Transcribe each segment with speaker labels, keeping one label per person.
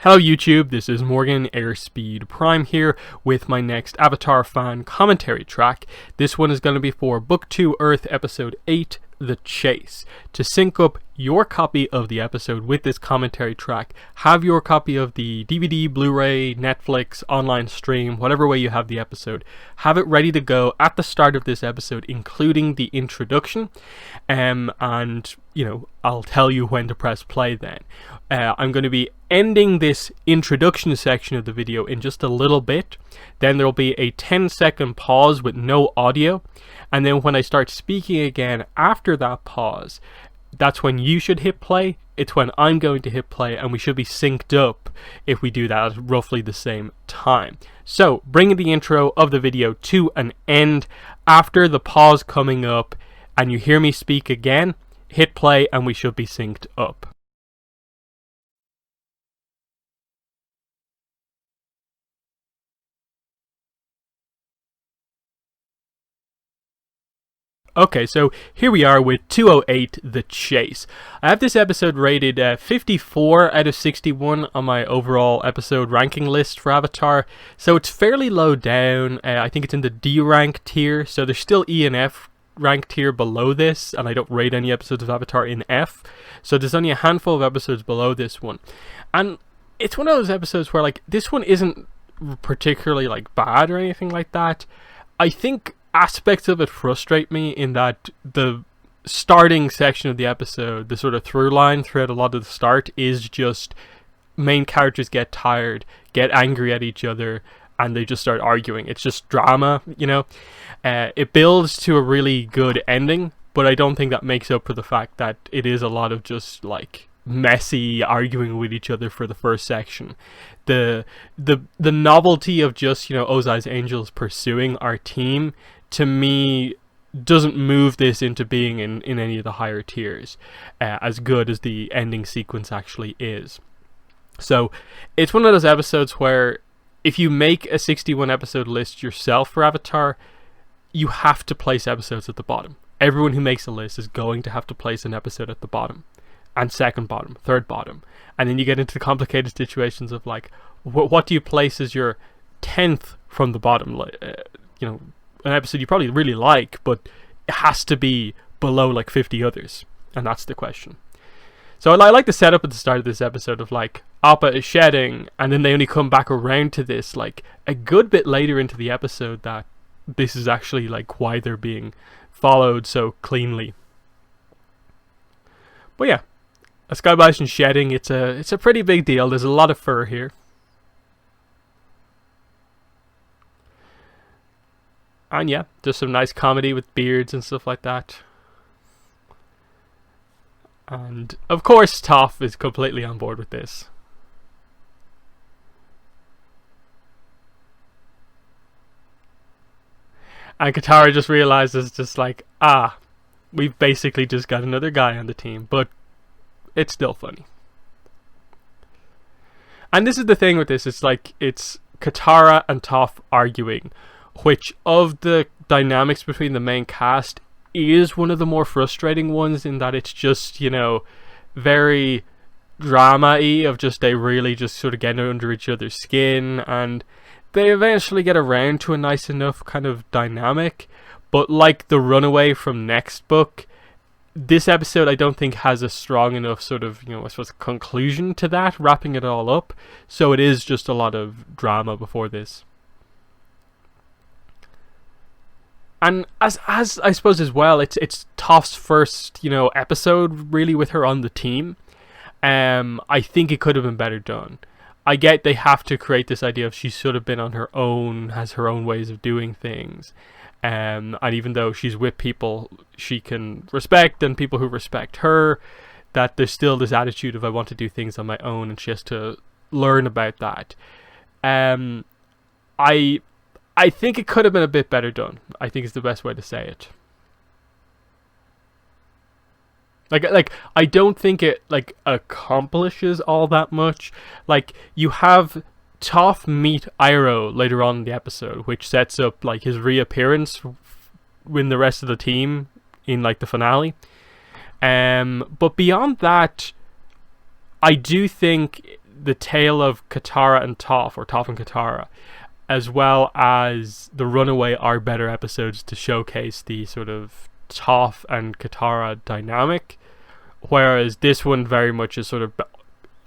Speaker 1: Hello YouTube, this is Morgan Airspeed Prime here with my next Avatar fan commentary track. This one is going to be for Book 2 Earth Episode 8, The Chase. To sync up your copy of the episode with this commentary track, have your copy of the DVD, Blu-ray, Netflix, online stream, whatever way you have the episode. Have it ready to go at the start of this episode, including the introduction, and I'll tell you when to press play then. I'm going to be ending this introduction section of the video in just a little bit. Then there'll be a 10-second pause with no audio, and then when I start speaking again after that pause, that's when you should hit play. It's when I'm going to hit play, and we should be synced up if we do that at roughly the same time. So, bringing the intro of the video to an end after the pause coming up, and you hear me speak again, hit play and we should be synced up. Okay, so here we are with 208, The Chase. I have this episode rated 54 out of 61 on my overall episode ranking list for Avatar, so it's fairly low down. I think it's in the D rank tier, so there's still E and F rank tier below this, and I don't rate any episodes of Avatar in F, so there's only a handful of episodes below this one. And it's one of those episodes where, like, this one isn't particularly, like, bad or anything like that. I think aspects of it frustrate me in that the starting section of the episode, the sort of through line throughout a lot of the start, is just main characters get tired, get angry at each other, and they just start arguing. It's just drama, you know. It builds to a really good ending, but I don't think that makes up for the fact that it is a lot of just like messy arguing with each other for the first section. The novelty of just, you know, Ozai's angels pursuing our team, to me, doesn't move this into being in any of the higher tiers, as good as the ending sequence actually is. So it's one of those episodes where if you make a 61 episode list yourself for Avatar, you have to place episodes at the bottom. Everyone who makes a list is going to have to place an episode at the bottom, and second bottom, third bottom, and then you get into the complicated situations of like, what do you place as your 10th from the bottom? An episode you probably really like, but it has to be below like 50 others, and that's the question. So I like the setup at the start of this episode of like, Appa is shedding, and then they only come back around to this like a good bit later into the episode that this is actually like why they're being followed so cleanly. But yeah, a sky bison shedding, it's a pretty big deal. There's a lot of fur here. And yeah, just some nice comedy with beards and stuff like that. And of course Toph is completely on board with this. And Katara just realizes, just like, we've basically just got another guy on the team, but it's still funny. And this is the thing with this, it's like, it's Katara and Toph arguing, which of the dynamics between the main cast is one of the more frustrating ones, in that it's just, you know, very drama-y, of just they really just sort of get under each other's skin, and they eventually get around to a nice enough kind of dynamic. But like the runaway from next book, this episode I don't think has a strong enough sort of, you know, I suppose, conclusion to that, wrapping it all up. So it is just a lot of drama before this. And as I suppose as well, it's Toph's first, you know, episode really with her on the team. I think it could have been better done. I get they have to create this idea of she's sort of been on her own, has her own ways of doing things. And even though she's with people she can respect and people who respect her, that there's still this attitude of I want to do things on my own, and she has to learn about that. I think it could have been a bit better done, I think is the best way to say it. Like I don't think it like accomplishes all that much. Like, you have Toph meet Iroh later on in the episode, which sets up like his reappearance with the rest of the team in like the finale. But beyond that, I do think the tale of Katara and Toph, or Toph and Katara, as well as the Runaway, are better episodes to showcase the sort of Toph and Katara dynamic, whereas this one very much is sort of,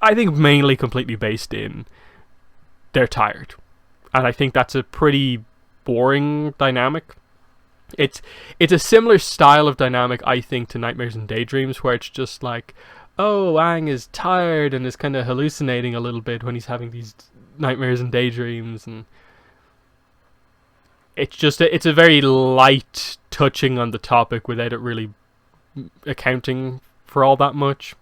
Speaker 1: I think, mainly completely based in they're tired, and I think that's a pretty boring dynamic. It's a similar style of dynamic, I think, to Nightmares and Daydreams, where it's just like, oh, Aang is tired and is kind of hallucinating a little bit when he's having these nightmares and daydreams, and it's a very light touching on the topic without it really accounting for all that much.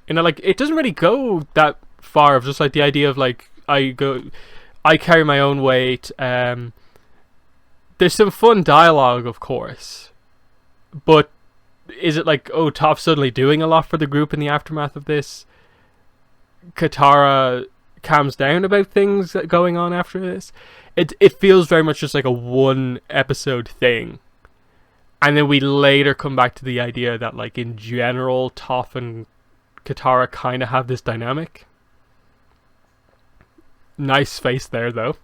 Speaker 1: You know, like, it doesn't really go that far of just like the idea of like, I carry my own weight. There's some fun dialogue, of course, but is it like, oh, Toph suddenly doing a lot for the group in the aftermath of this? Katara calms down about things going on after this. It feels very much just like a one episode thing, and then we later come back to the idea that, like, in general, Toph and Katara kind of have this dynamic. Nice face there, though.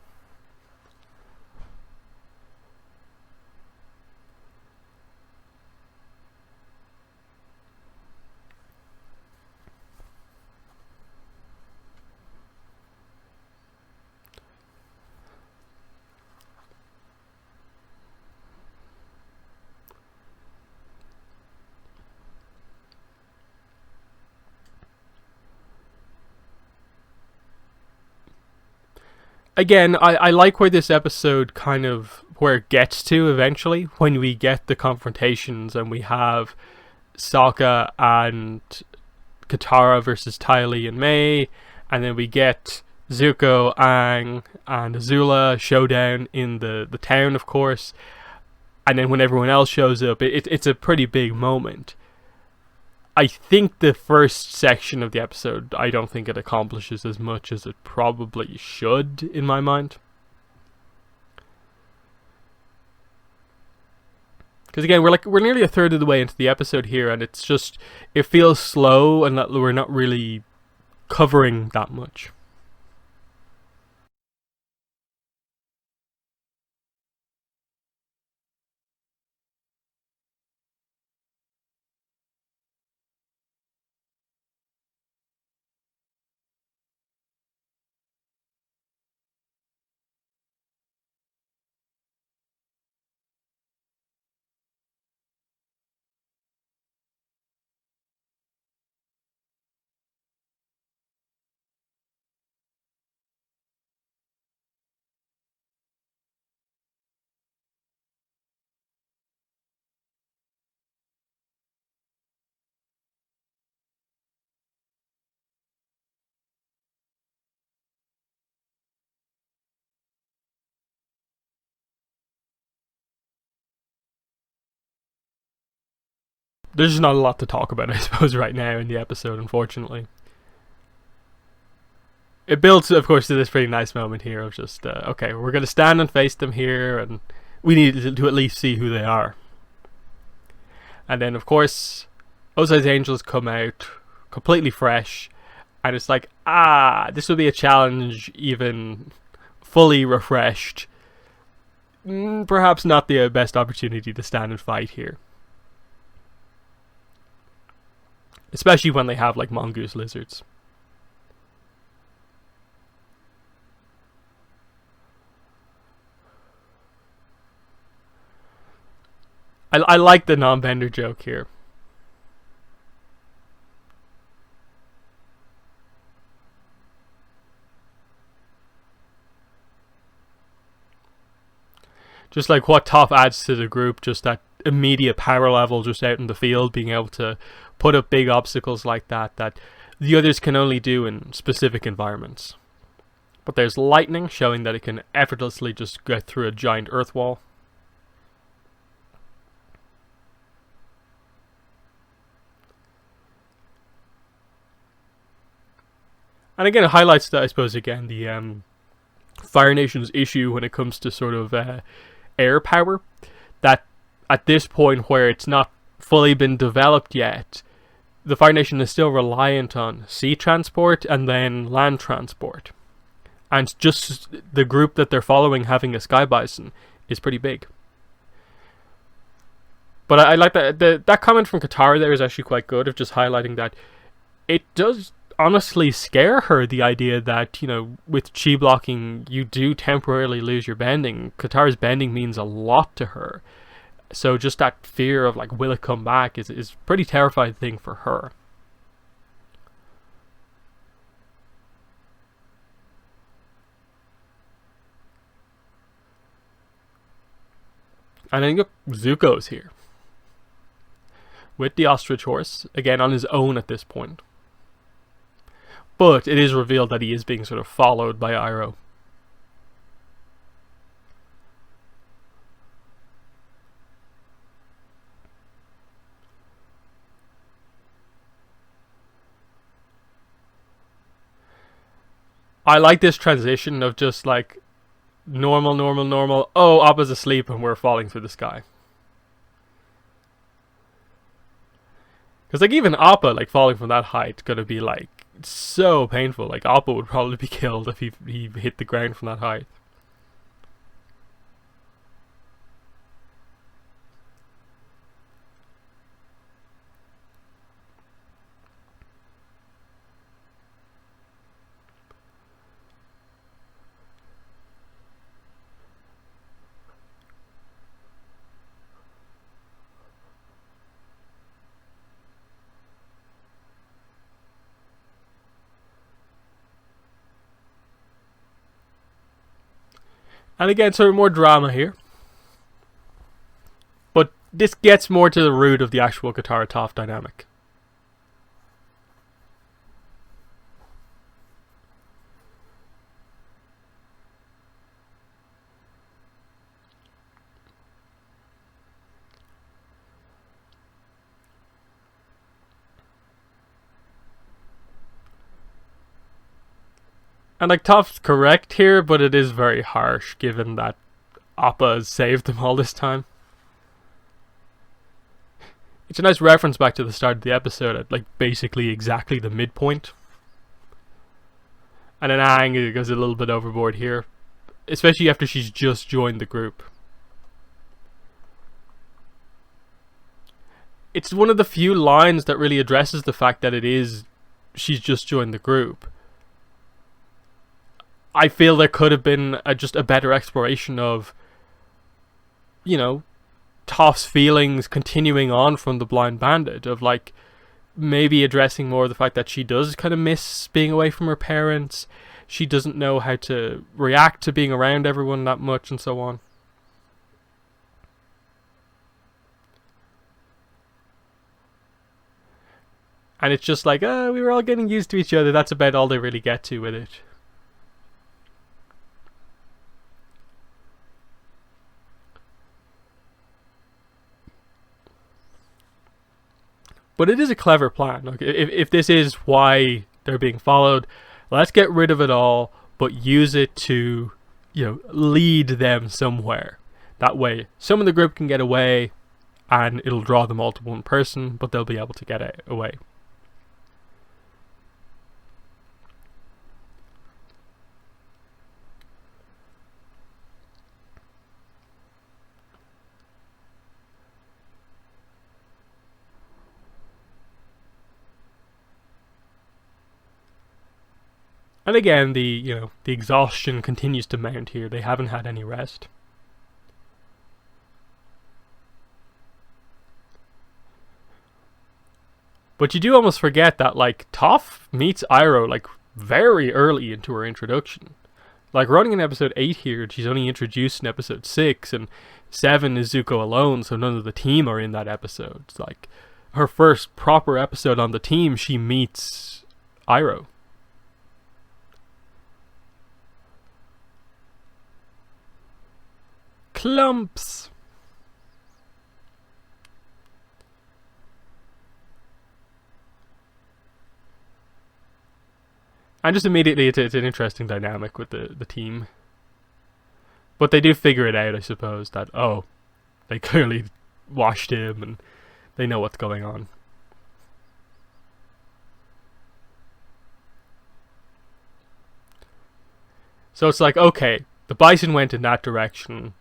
Speaker 1: Again, I like where this episode kind of, where it gets to eventually, when we get the confrontations and we have Sokka and Katara versus Ty Lee and May, and then we get Zuko, Aang, and Azula Showdown in the town, of course, and then when everyone else shows up, it's a pretty big moment. I think the first section of the episode, I don't think it accomplishes as much as it probably should, in my mind. Because again, we're nearly a third of the way into the episode here, and it's just, it feels slow and that we're not really covering that much. There's just not a lot to talk about, I suppose, right now in the episode, unfortunately. It builds, of course, to this pretty nice moment here of just, okay, we're going to stand and face them here, and we need to at least see who they are. And then, of course, Ozai's Angels come out completely fresh, and it's like, this will be a challenge even fully refreshed. Perhaps not the best opportunity to stand and fight here. Especially when they have, like, mongoose lizards. I like the non-bender joke here. Just like what Toph adds to the group, just that immediate power level just out in the field, being able to put up big obstacles like that the others can only do in specific environments. But there's lightning, showing that it can effortlessly just get through a giant earth wall. And again, it highlights that, I suppose, again, the Fire Nation's issue when it comes to sort of air power that at this point where it's not fully been developed yet, the Fire Nation is still reliant on sea transport and then land transport. And just the group that they're following having a sky bison is pretty big. But I like that comment from Katara there is actually quite good, of just highlighting that it does honestly scare her, the idea that, you know, with chi blocking you do temporarily lose your bending. Katara's bending means a lot to her. So just that fear of, like, will it come back is a pretty terrifying thing for her. And then look, Zuko's here. With the ostrich horse, again on his own at this point. But it is revealed that he is being sort of followed by Iroh. I like this transition of just like normal, oh, Appa's asleep and we're falling through the sky. Because like even Appa, like falling from that height, gonna be like so painful. Like Appa would probably be killed if he hit the ground from that height. And again, sort of more drama here. But this gets more to the root of the actual Katara Toph dynamic. And like Toph's correct here, but it is very harsh given that Appa has saved them all this time. It's a nice reference back to the start of the episode at like basically exactly the midpoint. And then Aang goes a little bit overboard here, especially after she's just joined the group. It's one of the few lines that really addresses the fact that she's just joined the group. I feel there could have been just a better exploration of, you know, Toph's feelings continuing on from the Blind Bandit, of like maybe addressing more of the fact that she does kind of miss being away from her parents. She doesn't know how to react to being around everyone that much and so on. And it's just like, we were all getting used to each other. That's about all they really get to with it. But it is a clever plan. Like, if this is why they're being followed, let's get rid of it all, but use it to, you know, lead them somewhere. That way, some of the group can get away, and it'll draw them all to one person, but they'll be able to get away. And again, the exhaustion continues to mount here. They haven't had any rest. But you do almost forget that, like, Toph meets Iroh, like, very early into her introduction. Like, running in episode 8 here, she's only introduced in episode 6, and 7 is Zuko alone, so none of the team are in that episode. It's like, her first proper episode on the team, she meets Iroh. Clumps. And just immediately it's an interesting dynamic with the team. But they do figure it out, I suppose, that, oh, they clearly washed him and they know what's going on. So it's like, okay, the Bison went in that direction.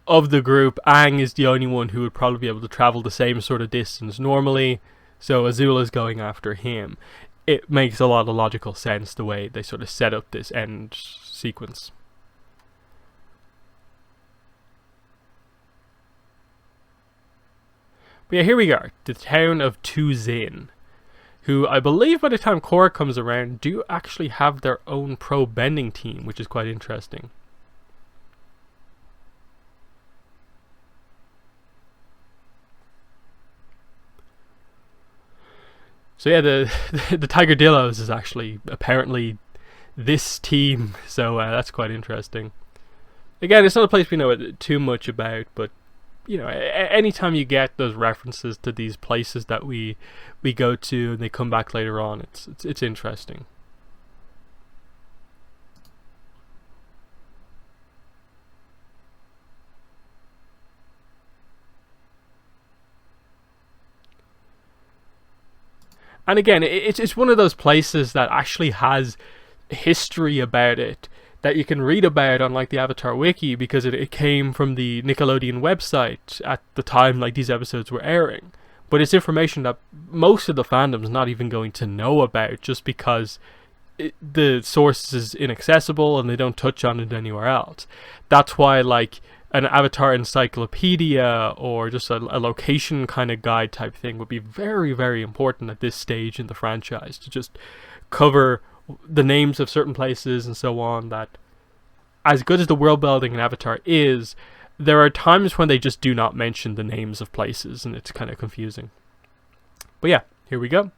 Speaker 1: Of the group, Aang is the only one who would probably be able to travel the same sort of distance normally, so Azula's going after him. It makes a lot of logical sense the way they sort of set up this end sequence. But yeah, here we are, the town of Tuzin, who I believe by the time Korra comes around do actually have their own pro bending team, which is quite interesting. So yeah, the Tigerdillos is actually apparently this team, so that's quite interesting. Again, it's not a place we know too much about, but you know, anytime you get those references to these places that we go to and they come back later on, it's interesting. And again, it's one of those places that actually has history about it that you can read about on like the Avatar wiki, because it came from the Nickelodeon website at the time like these episodes were airing. But it's information that most of the fandom's not even going to know about, just because the source is inaccessible and they don't touch on it anywhere else. That's why like an Avatar encyclopedia or just a location kind of guide type thing would be very, very important at this stage in the franchise, to just cover the names of certain places and so on. That, as good as the world building in Avatar is, there are times when they just do not mention the names of places and it's kind of confusing. But yeah, here we go.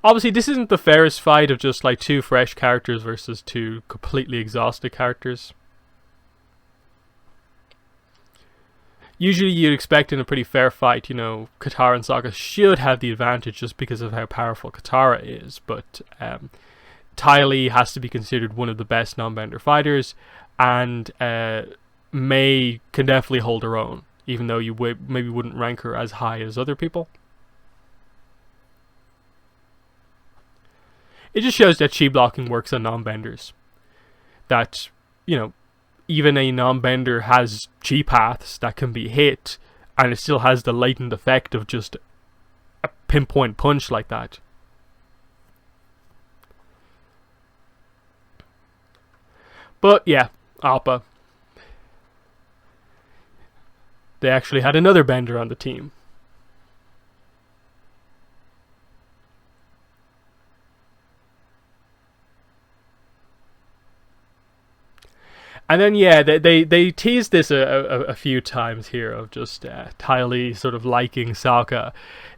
Speaker 1: Obviously this isn't the fairest fight of just like two fresh characters versus two completely exhausted characters. Usually you'd expect in a pretty fair fight, you know, Katara and Sokka should have the advantage just because of how powerful Katara is, but Ty Lee has to be considered one of the best non-bender fighters, and May can definitely hold her own, even though you maybe wouldn't rank her as high as other people. It just shows that chi blocking works on non-benders. That, you know, even a non-bender has chi paths that can be hit, and it still has the latent effect of just a pinpoint punch like that. But yeah, Appa. They actually had another bender on the team. And then yeah, they teased this a few times here of just Ty Lee sort of liking Sokka.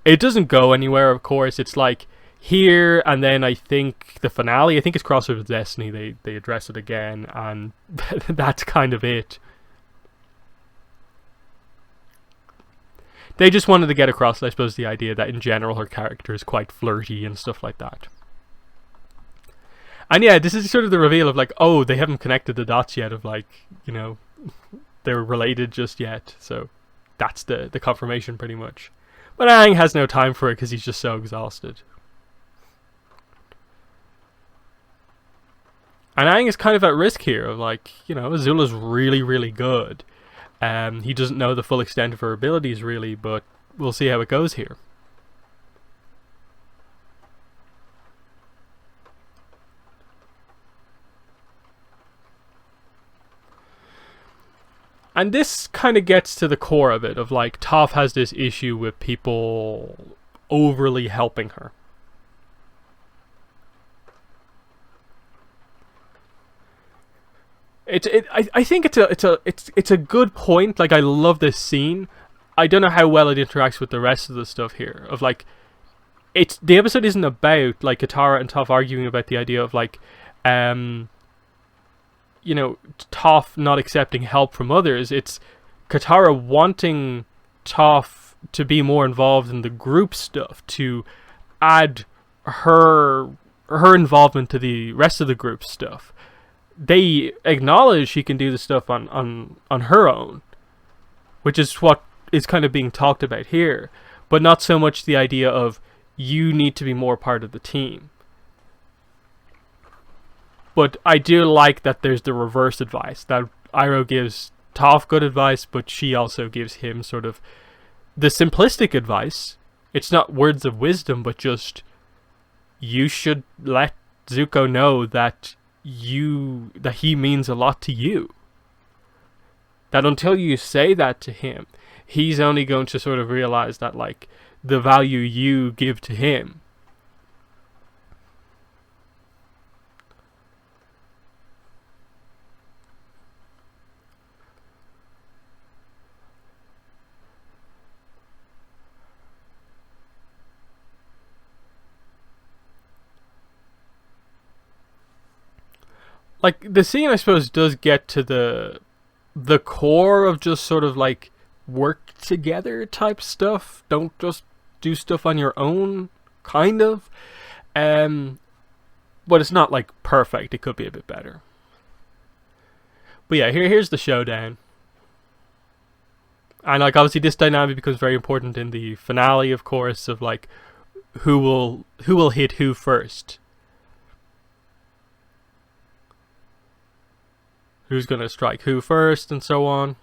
Speaker 1: It doesn't go anywhere, of course. It's like here, and then I think the finale, I think it's Crossroads of Destiny, they address it again, and that's kind of it. They just wanted to get across, I suppose, the idea that in general her character is quite flirty and stuff like that. And yeah, this is sort of the reveal of like, oh, they haven't connected the dots yet of like, you know, they're related just yet. So that's the confirmation pretty much. But Aang has no time for it because he's just so exhausted. And Aang is kind of at risk here of like, you know, Azula's really, really good. He doesn't know the full extent of her abilities really, but we'll see how it goes here. And this kind of gets to the core of it, of like, Toph has this issue with people overly helping her. I think it's a good point. Like, I love this scene. I don't know how well it interacts with the rest of the stuff here. Of like, the episode isn't about like Katara and Toph arguing about the idea of like, you know, Toph not accepting help from others. It's Katara wanting Toph to be more involved in the group stuff, to add her involvement to the rest of the group stuff. they acknowledge she can do the stuff on her own, which is what is kind of being talked about here, but not so much the idea of you need to be more part of the team. But I do like that there's the reverse advice, that Iroh gives Toph good advice, but she also gives him sort of the simplistic advice. It's not words of wisdom, but just, you should let Zuko know that he means a lot to you. That until you say that to him, he's only going to sort of realize that, like, the value you give to him. Like, the scene, I suppose, does get to the core of just sort of like work together type stuff. Don't just do stuff on your own, kind of. But it's not like perfect. It could be a bit better. But yeah, here's the showdown. And like, obviously this dynamic becomes very important in the finale, of course, of like who will hit who first. Who's going to strike who first, and so on.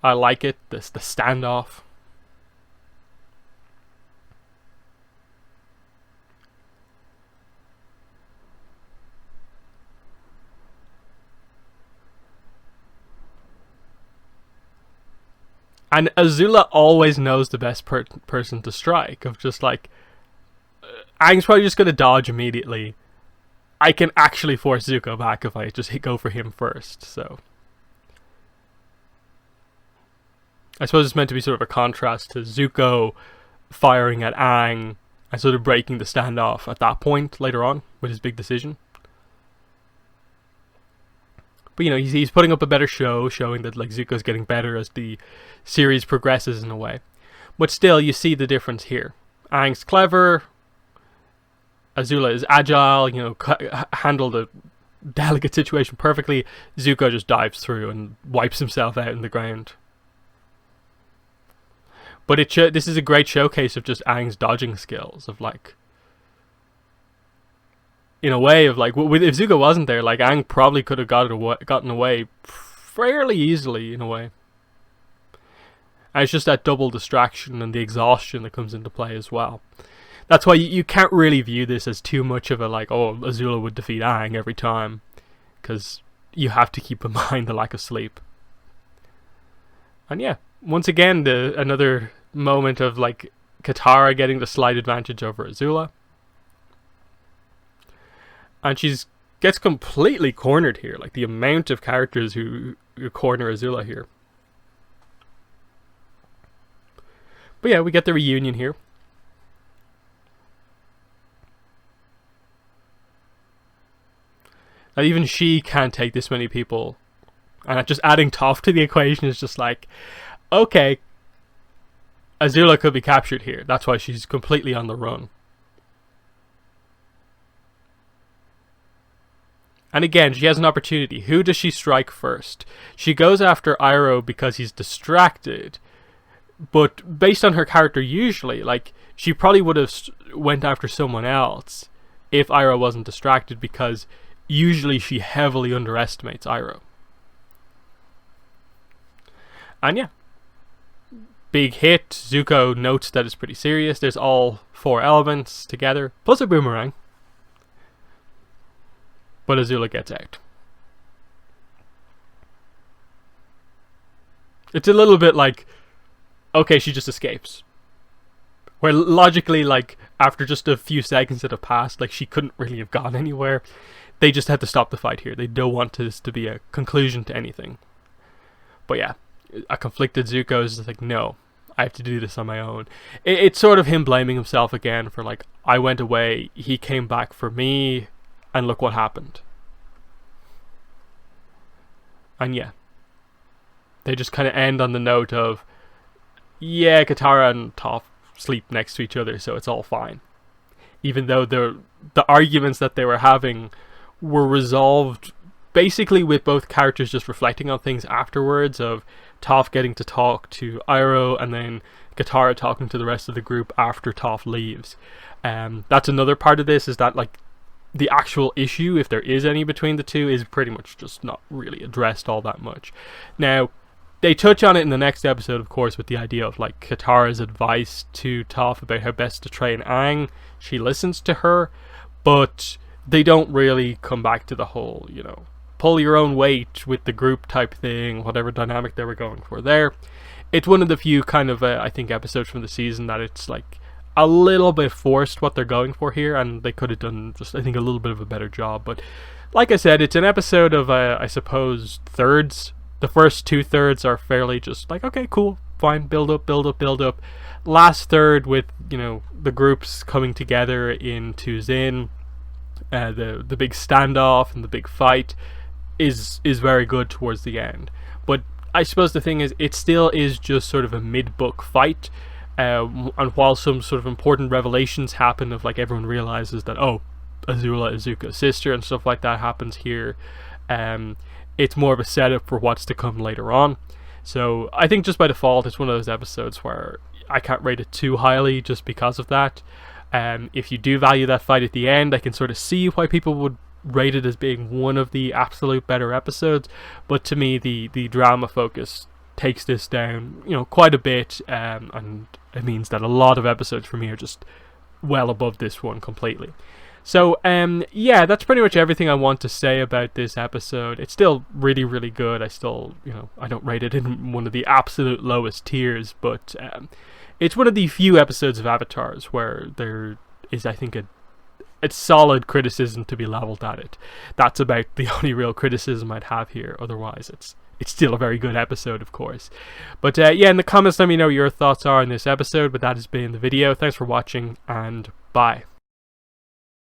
Speaker 1: I like it. The standoff. And Azula always knows the best person to strike. Of just like, Aang's probably just going to dodge immediately. I can actually force Zuko back if I just go for him first, so. I suppose it's meant to be sort of a contrast to Zuko firing at Aang and sort of breaking the standoff at that point later on with his big decision. But you know, he's putting up a better show, showing that like Zuko's getting better as the series progresses in a way. But still, you see the difference here. Aang's clever. Azula is agile, you know, handled a delicate situation perfectly. Zuko just dives through and wipes himself out in the ground. But this is a great showcase of just Aang's dodging skills, of like, in a way of like, if Zuko wasn't there, like Aang probably could have gotten away fairly easily in a way. And it's just that double distraction and the exhaustion that comes into play as well. That's why you can't really view this as too much of a like, oh, Azula would defeat Aang every time. Because you have to keep in mind the lack of sleep. And yeah, once again, another moment of like Katara getting the slight advantage over Azula. And gets completely cornered here. Like the amount of characters who corner Azula here. But yeah, we get the reunion here. Now, even she can't take this many people. And just adding Toph to the equation is just like, okay, Azula could be captured here. That's why she's completely on the run. And again, she has an opportunity. Who does she strike first? She goes after Iroh because he's distracted. But based on her character usually, like, she probably would have went after someone else if Iroh wasn't distracted, because usually she heavily underestimates Iroh. And yeah, big hit. Zuko notes that it's pretty serious. There's all 4 elements together, plus a boomerang. But Azula gets out. It's a little bit like, okay, she just escapes. Where logically, like, after just a few seconds that have passed, like, she couldn't really have gone anywhere. They just had to stop the fight here. They don't want this to be a conclusion to anything. But yeah, a conflicted Zuko is like, no, I have to do this on my own. It's sort of him blaming himself again for like, I went away, he came back for me, and look what happened. And yeah, they just kind of end on the note of, yeah, Katara and Toph sleep next to each other, so it's all fine. even though the arguments that they were having were resolved basically with both characters just reflecting on things afterwards, of Toph getting to talk to Iroh and then Katara talking to the rest of the group after Toph leaves. That's another part of this, is that like the actual issue, if there is any between the two, is pretty much just not really addressed all that much. Now, they touch on it in the next episode, of course, with the idea of like Katara's advice to Toph about how best to train Aang. She listens to her, but they don't really come back to the whole, you know, pull your own weight with the group type thing, whatever dynamic they were going for there. It's one of the few kind of, I think, episodes from the season that it's like a little bit forced what they're going for here, and they could have done just, I think, a little bit of a better job. But like I said, it's an episode of, I suppose, thirds. The first 2/3 are fairly just like, okay, cool, fine, build up, build up, build up. Last third with, you know, the groups coming together in Tuzin, the big standoff and the big fight is very good towards the end. But I suppose the thing is, it still is just sort of a mid-book fight, and while some sort of important revelations happen of like everyone realizes that, oh, Azula is Zuko's sister and stuff like that happens here, it's more of a setup for what's to come later on. So I think just by default it's one of those episodes where I can't rate it too highly just because of that. If you do value that fight at the end, I can sort of see why people would rate it as being one of the absolute better episodes, but to me the drama focus takes this down, you know, quite a bit, and it means that a lot of episodes for me are just well above this one completely. So yeah, that's pretty much everything I want to say about this episode. It's still really, really good. I still, you know, I don't rate it in one of the absolute lowest tiers, but it's one of the few episodes of Avatars where there is, I think, a solid criticism to be leveled at it. That's about the only real criticism I'd have here. Otherwise, it's still a very good episode, of course. But yeah, in the comments, let me know what your thoughts are on this episode. But that has been the video. Thanks for watching, and bye.